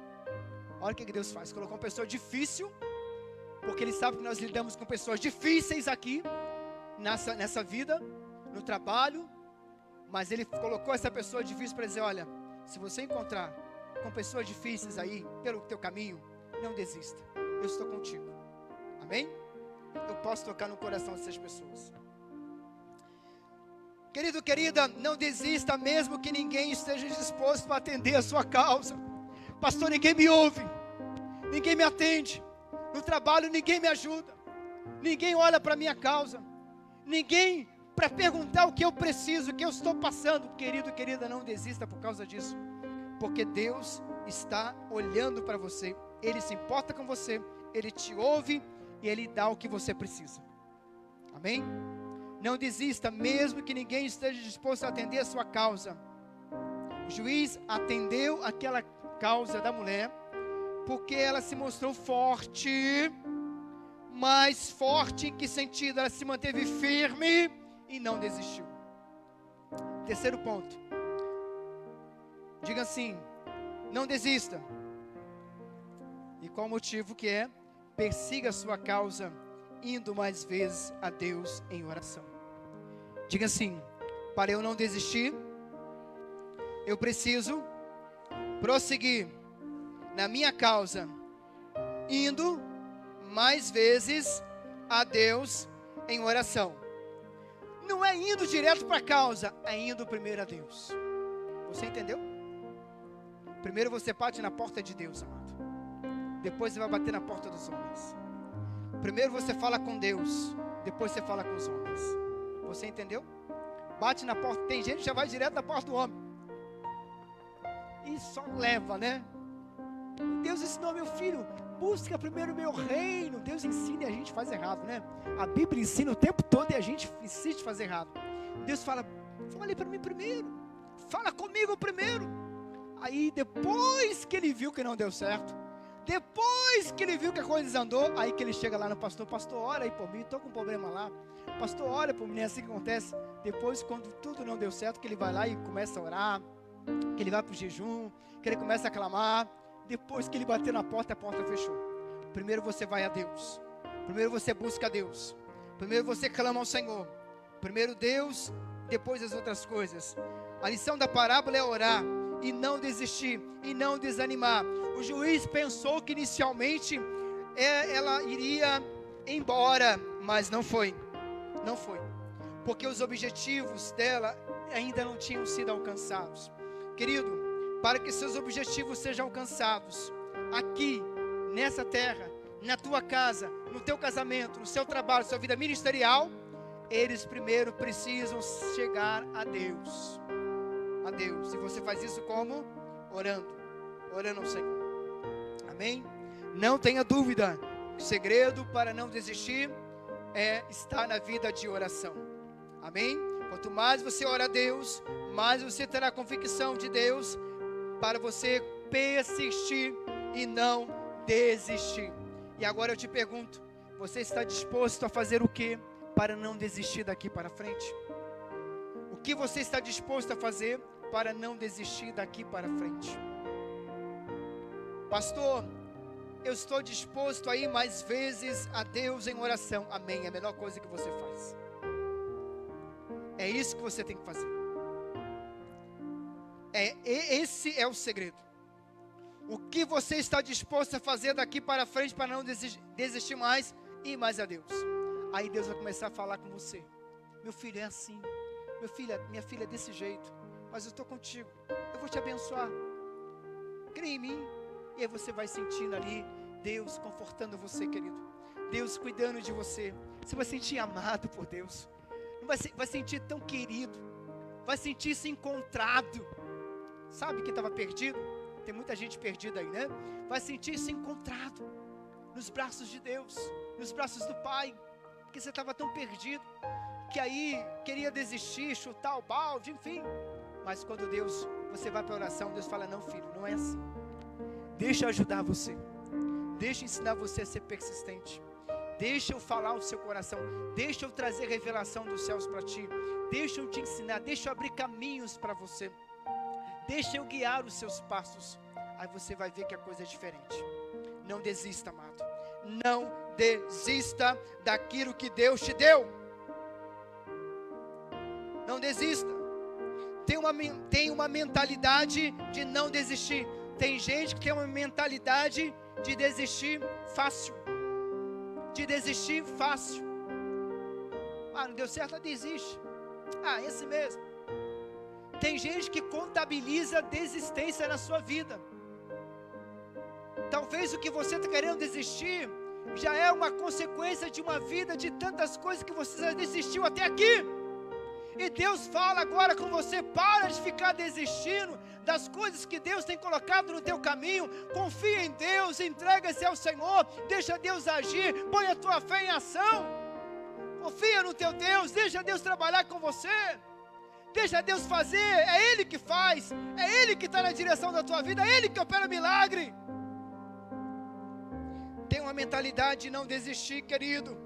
Olha o que Deus faz. Colocou uma pessoa difícil, porque Ele sabe que nós lidamos com pessoas difíceis aqui, nessa vida, no trabalho. Mas Ele colocou essa pessoa difícil para dizer, olha, se você encontrar com pessoas difíceis aí, pelo teu caminho, não desista. Eu estou contigo. Amém? Eu posso tocar no coração dessas pessoas. Querido, querida, não desista mesmo que ninguém esteja disposto para atender a sua causa. Pastor, ninguém me ouve, ninguém me atende, no trabalho ninguém me ajuda, ninguém olha para a minha causa, ninguém para perguntar o que eu preciso, o que eu estou passando. Querido, querida, não desista por causa disso, porque Deus está olhando para você, Ele se importa com você, Ele te ouve e Ele dá o que você precisa. Amém? Não desista, mesmo que ninguém esteja disposto a atender a sua causa. O juiz atendeu aquela causa da mulher, porque ela se mostrou forte. Mas forte em que sentido? Ela se manteve firme e não desistiu. Terceiro ponto. Diga assim, não desista. E qual o motivo que é? Persiga a sua causa, indo mais vezes a Deus em oração. Diga assim, para eu não desistir, eu preciso prosseguir na minha causa, indo mais vezes a Deus em oração. Não é indo direto para a causa, é indo primeiro a Deus. Você entendeu? Primeiro você bate na porta de Deus, amado. Depois você vai bater na porta dos homens. Primeiro você fala com Deus, depois você fala com os homens. Você entendeu? Bate na porta. Tem gente que já vai direto na porta do homem e só leva, né? Deus ensinou, meu filho, busca primeiro o meu reino. Deus ensina e a gente faz errado, né? A Bíblia ensina o tempo todo e a gente insiste em fazer errado. Deus fala, fale para mim primeiro, fala comigo primeiro. Aí depois que ele viu que não deu certo, depois Depois que ele viu que a coisa desandou, aí que ele chega lá no pastor, pastor, ora aí por mim, estou com um problema lá. Pastor, olha por mim, é assim que acontece. Depois, quando tudo não deu certo, que ele vai lá e começa a orar, que ele vai para o jejum, que ele começa a clamar. Depois que ele bater na porta, a porta fechou. Primeiro você vai a Deus. Primeiro você busca a Deus. Primeiro você clama ao Senhor. Primeiro Deus, depois as outras coisas. A lição da parábola é orar e não desistir e não desanimar. O juiz pensou que inicialmente ela iria embora, mas não foi. Não foi. Porque os objetivos dela ainda não tinham sido alcançados. Querido, para que seus objetivos sejam alcançados aqui, nessa terra, na tua casa, no teu casamento, no seu trabalho, na sua vida ministerial, eles primeiro precisam chegar a Deus. A Deus. E você faz isso como? Orando. Orando ao Senhor. Amém? Não tenha dúvida. O segredo para não desistir é estar na vida de oração. Amém? Quanto mais você ora a Deus, mais você terá convicção de Deus para você persistir e não desistir. E agora eu te pergunto, você está disposto a fazer o que para não desistir daqui para frente? O que você está disposto a fazer para não desistir daqui para frente? Pastor, eu estou disposto a ir mais vezes a Deus em oração. Amém, é a melhor coisa que você faz. É isso que você tem que fazer. Esse é o segredo. O que você está disposto a fazer daqui para frente para não desistir mais e ir mais a Deus? Aí Deus vai começar a falar com você. Meu filho é assim. Minha filha é desse jeito. Mas eu estou contigo. Eu vou te abençoar. Crê em mim. E aí você vai sentindo ali Deus confortando você, querido. Deus cuidando de você. Você vai sentir amado por Deus. Vai sentir tão querido. Vai sentir-se encontrado. Sabe que estava perdido? Tem muita gente perdida aí, né? Vai sentir-se encontrado nos braços de Deus, nos braços do Pai. Porque você estava tão perdido que aí queria desistir, chutar o balde, enfim. Mas quando você vai para a oração, Deus fala, não filho, não é assim. Deixa eu ajudar você. Deixa eu ensinar você a ser persistente. Deixa eu falar o seu coração. Deixa eu trazer revelação dos céus para ti. Deixa eu te ensinar. Deixa eu abrir caminhos para você. Deixa eu guiar os seus passos. Aí você vai ver que a coisa é diferente. Não desista, amado. Não desista daquilo que Deus te deu. Não desista. Tem uma mentalidade de não desistir. Tem gente que tem uma mentalidade de desistir fácil. De desistir fácil. Ah, não deu certo, desiste. Ah, esse mesmo. Tem gente que contabiliza desistência na sua vida. Talvez o que você está querendo desistir já é uma consequência de uma vida de tantas coisas que você já desistiu até aqui. E Deus fala agora com você, para de ficar desistindo das coisas que Deus tem colocado no teu caminho. Confia em Deus, entrega-se ao Senhor, deixa Deus agir, põe a tua fé em ação. Confia no teu Deus, deixa Deus trabalhar com você. Deixa Deus fazer, é Ele que faz, é Ele que está na direção da tua vida, é Ele que opera milagre. Tem uma mentalidade de não desistir, querido.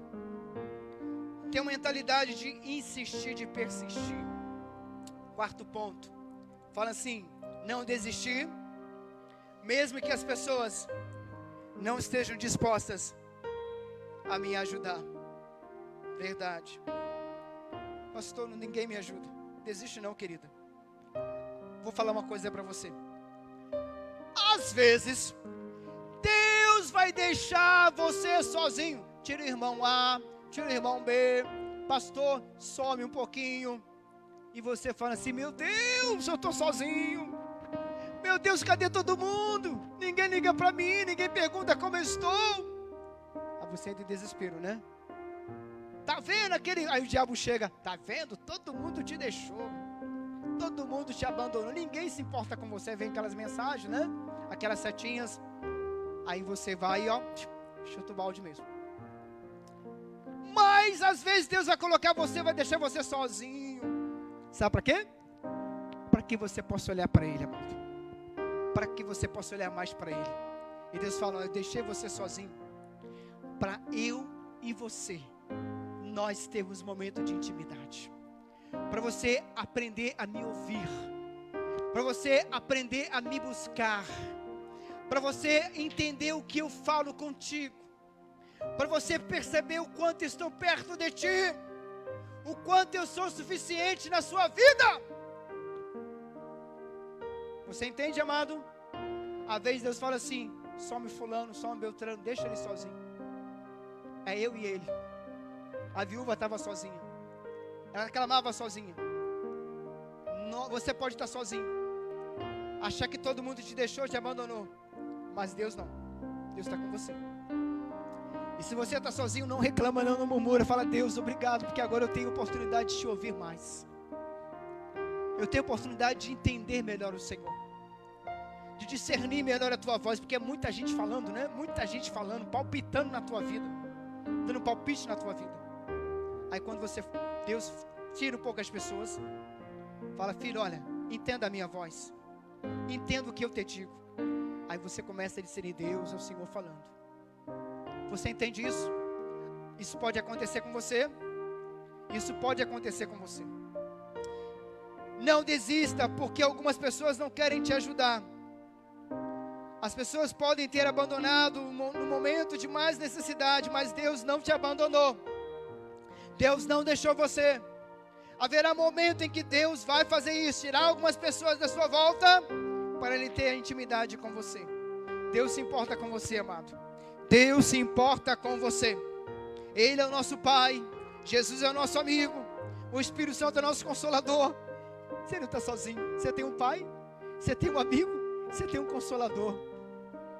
Tem uma mentalidade de insistir, de persistir. Quarto ponto, fala assim, não desistir, mesmo que as pessoas não estejam dispostas a me ajudar. Verdade. Pastor, ninguém me ajuda. Desiste não, querida. Vou falar uma coisa para você. Às vezes, Deus vai deixar você sozinho. Tira o irmão A, tira o irmão B. Pastor, some um pouquinho. E você fala assim, meu Deus, eu estou sozinho. Meu Deus, cadê todo mundo? Ninguém liga para mim, ninguém pergunta como eu estou. Aí você entra em desespero, né? Tá vendo aquele... Aí o diabo chega, tá vendo? Todo mundo te deixou. Todo mundo te abandonou. Ninguém se importa com você. Vem aquelas mensagens, né? Aquelas setinhas. Aí você vai e ó, chuta o balde mesmo. Mas às vezes Deus vai colocar você, vai deixar você sozinho. Sabe para quê? Para que você possa olhar para Ele, amado. Para que você possa olhar mais para Ele. E Deus fala: eu deixei você sozinho para eu e você, nós termos um momento de intimidade, para você aprender a me ouvir, para você aprender a me buscar, para você entender o que eu falo contigo, para você perceber o quanto estou perto de ti, o quanto eu sou suficiente na sua vida. Você entende, amado? Às vezes Deus fala assim: some fulano, some Beltrano, deixa ele sozinho. É eu e ele. A viúva estava sozinha, ela clamava sozinha. Você pode estar sozinho, achar que todo mundo te deixou, te abandonou, mas Deus não. Deus está com você. E se você está sozinho, não reclama, não murmura. Fala: Deus, obrigado, porque agora eu tenho oportunidade de te ouvir mais. Eu tenho oportunidade de entender melhor o Senhor, de discernir melhor a tua voz, porque é muita gente falando, né? Muita gente falando, palpitando na tua vida, dando palpite na tua vida. Aí quando Deus tira um pouco as pessoas, fala: filho, olha, entenda a minha voz, entenda o que eu te digo. Aí você começa a discernir: Deus é o Senhor falando. Você entende isso? Isso pode acontecer com você. Isso pode acontecer com você. Não desista, porque algumas pessoas não querem te ajudar. As pessoas podem ter abandonado no momento de mais necessidade, mas Deus não te abandonou. Deus não deixou você. Haverá momento em que Deus vai fazer isso, tirar algumas pessoas da sua volta, para Ele ter a intimidade com você. Deus se importa com você, amado. Deus se importa com você. Ele é o nosso Pai, Jesus é o nosso amigo, o Espírito Santo é o nosso Consolador. Você não está sozinho. Você tem um Pai, você tem um amigo, você tem um Consolador.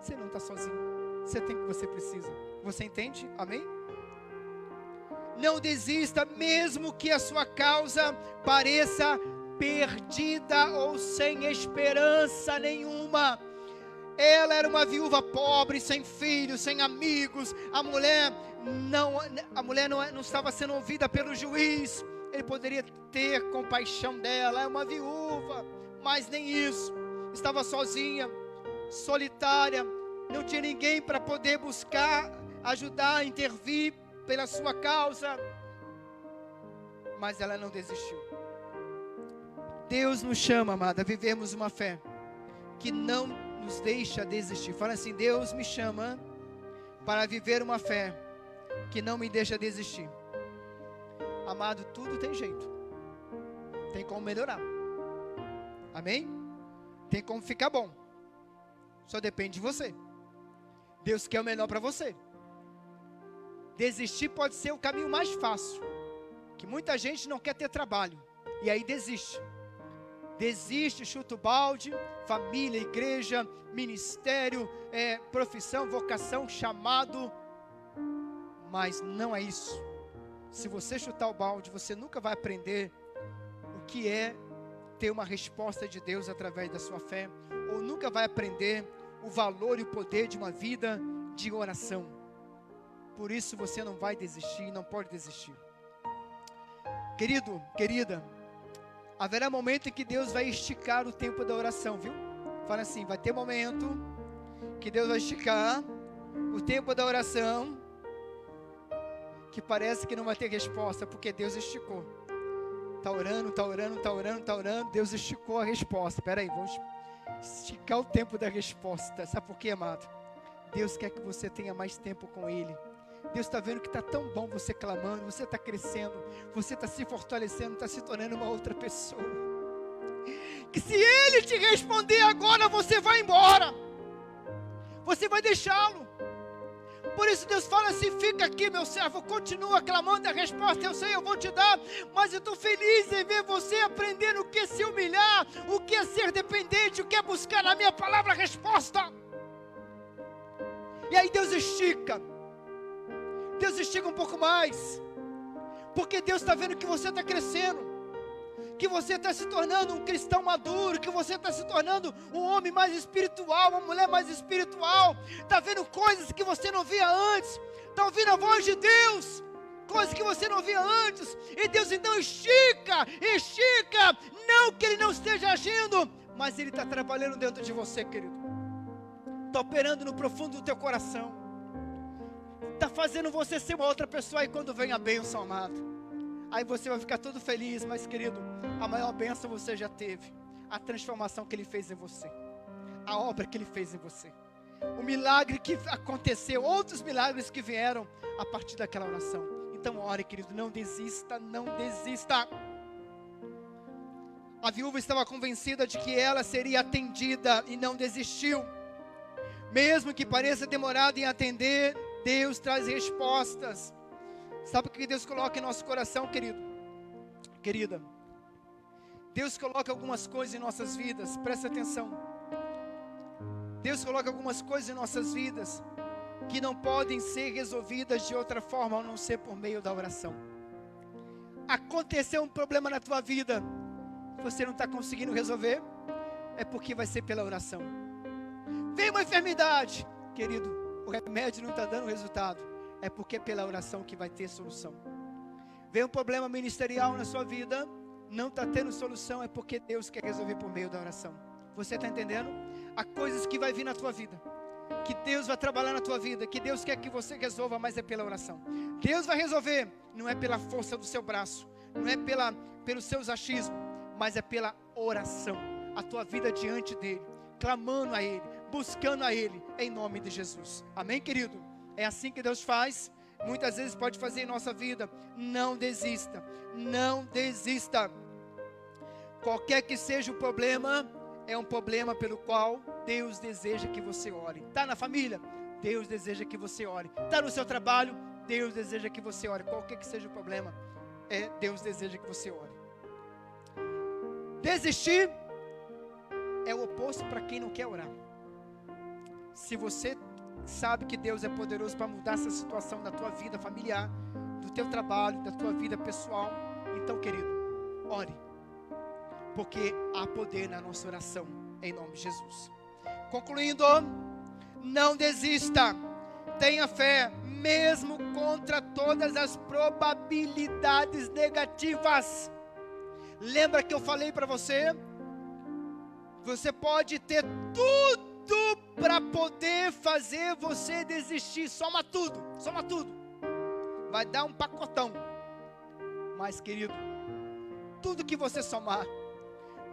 Você não está sozinho. Você tem o que você precisa. Você entende? Amém? Não desista, mesmo que a sua causa pareça perdida ou sem esperança nenhuma. Ela era uma viúva pobre, sem filhos, sem amigos. A mulher não estava sendo ouvida pelo juiz. Ele poderia ter compaixão dela. É uma viúva, mas nem isso. Estava sozinha, solitária. Não tinha ninguém para poder buscar, ajudar, intervir pela sua causa. Mas ela não desistiu. Deus nos chama, amada, a vivermos uma fé que não nos deixa desistir. Fala assim: Deus me chama para viver uma fé que não me deixa desistir. Amado, tudo tem jeito. Tem como melhorar. Amém? Tem como ficar bom. Só depende de você. Deus quer o melhor para você. Desistir pode ser o caminho mais fácil, que muita gente não quer ter trabalho, e aí desiste. Desiste, chuta o balde. Família, igreja, ministério, profissão, vocação, chamado. Mas não é isso. Se você chutar o balde, você nunca vai aprender o que é ter uma resposta de Deus através da sua fé, ou nunca vai aprender o valor e o poder de uma vida de oração. Por isso você não vai desistir, não pode desistir. Querido, querida, haverá momento em que Deus vai esticar o tempo da oração, viu? Fala assim: vai ter momento que Deus vai esticar o tempo da oração, que parece que não vai ter resposta, porque Deus esticou. Está orando, está orando, está orando, está orando, Deus esticou a resposta. Espera aí, vamos esticar o tempo da resposta. Sabe por quê, amado? Deus quer que você tenha mais tempo com Ele. Deus está vendo que está tão bom você clamando, você está crescendo, você está se fortalecendo, está se tornando uma outra pessoa. Que se Ele te responder agora, você vai embora. Você vai deixá-lo. Por isso Deus fala assim: fica aqui, meu servo, continua clamando a resposta. Eu sei, eu vou te dar, mas eu estou feliz em ver você aprendendo o que é se humilhar, o que é ser dependente, o que é buscar na minha palavra a resposta. E aí Deus estica um pouco mais, porque Deus está vendo que você está crescendo, que você está se tornando um cristão maduro, que você está se tornando um homem mais espiritual, uma mulher mais espiritual. Está vendo coisas que você não via antes, está ouvindo a voz de Deus, coisas que você não via antes. E Deus então estica, não que Ele não esteja agindo, mas Ele está trabalhando dentro de você, querido. está operando no profundo do teu coração, está fazendo você ser uma outra pessoa. E quando vem a bênção, amado, aí você vai ficar todo feliz. Mas, querido, a maior bênção você já teve. A transformação que Ele fez em você, a obra que Ele fez em você, o milagre que aconteceu, outros milagres que vieram a partir daquela oração. Então ore, querido, não desista, não desista. A viúva estava convencida de que ela seria atendida e não desistiu. Mesmo que pareça demorado em atender, Deus traz respostas. Sabe o que Deus coloca em nosso coração, querido? Querida, Deus coloca algumas coisas em nossas vidas, presta atenção. Deus coloca algumas coisas em nossas vidas que não podem ser resolvidas de outra forma, a não ser por meio da oração. Aconteceu um problema na tua vida, você não está conseguindo resolver, é porque vai ser pela oração. Veio uma enfermidade, querido, o remédio não está dando resultado, é porque é pela oração que vai ter solução. Veio um problema ministerial na sua vida, não está tendo solução, é porque Deus quer resolver por meio da oração. Você está entendendo? Há coisas que vai vir na tua vida, que Deus vai trabalhar na tua vida, que Deus quer que você resolva, mas é pela oração. Deus vai resolver, não é pela força do seu braço, não é pelos seus achismos, mas é pela oração. A tua vida diante dEle, clamando a Ele, buscando a Ele, em nome de Jesus. Amém, querido? É assim que Deus faz. Muitas vezes pode fazer em nossa vida. Não desista, não desista. Qualquer que seja o problema, é um problema pelo qual Deus deseja que você ore. Está na família? Deus deseja que você ore. Está no seu trabalho? Deus deseja que você ore. Qualquer que seja o problema, Deus deseja que você ore. Desistir é o oposto para quem não quer orar. Se você sabe que Deus é poderoso para mudar essa situação da tua vida familiar, do teu trabalho, da tua vida pessoal, então, querido, ore, porque há poder na nossa oração, em nome de Jesus. Concluindo, não desista, tenha fé, mesmo contra todas as probabilidades negativas. Lembra que eu falei para você? Você pode ter tudo para poder fazer você desistir. Soma tudo. Vai dar um pacotão. Mas, querido, tudo que você somar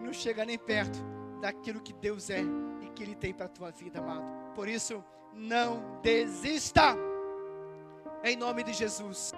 não chega nem perto daquilo que Deus é e que Ele tem para a tua vida, amado. Por isso, não desista. Em nome de Jesus.